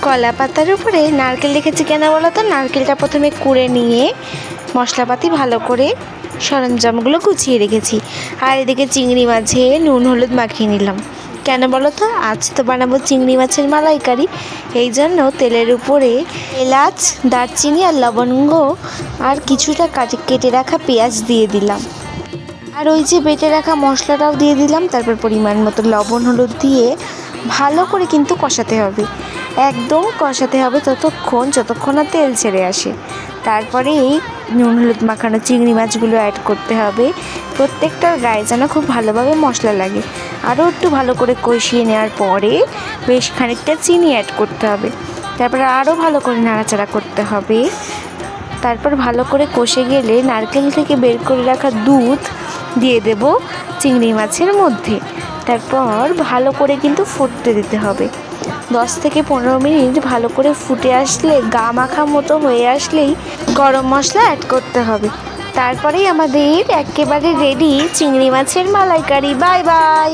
কলা পাতার উপরে নারকেল রেখেছি কেন বলো তো? নারকেলটা প্রথমে কুড়ে নিয়ে মশলাপাতি ভালো করে সরঞ্জামগুলো গুছিয়ে রেখেছি। আর এদিকে চিংড়ি মাছে নুন হলুদ মাখিয়ে নিলাম। কেন বলো তো? আজ তো বানাবো চিংড়ি মাছের মালাইকারি। এই জন্য তেলের উপরে এলাচ, দারচিনি আর লবঙ্গ আর কিছুটা কেটে রাখা পেঁয়াজ দিয়ে দিলাম। আর ওই যে বেটে রাখা মশলাটাও দিয়ে দিলাম। তারপর পরিমাণ মতো লবণ হলুদ দিয়ে ভালো করে কিন্তু কষাতে হবে, একদম কষাতে হবে যতক্ষণ না তেল ছেড়ে আসে। তারপরে এই নুন হলুদ মাখানো চিংড়ি মাছগুলো অ্যাড করতে হবে। প্রত্যেকটার গায়ে যেন খুব ভালোভাবে মশলা লাগে। আরও একটু ভালো করে কষিয়ে নেওয়ার পরে বেশ খানিকটা চিনি অ্যাড করতে হবে। তারপরে আরও ভালো করে নাড়াচাড়া করতে হবে। তারপর ভালো করে কষে গেলে নারকেল থেকে বের করে রাখা দুধ দিয়ে দেব চিংড়ি মাছের মধ্যে। তারপর ভালো করে কিন্তু ফুটতে দিতে হবে। 10 থেকে 15 মিনিট ভালো করে ফুটে আসলে গা মাখা মতো হয়ে আসলেই গরম মশলা অ্যাড করতে হবে। তারপরেই আমাদের একেবারে রেডি চিংড়ি মাছের মালাইকারি। Bye bye.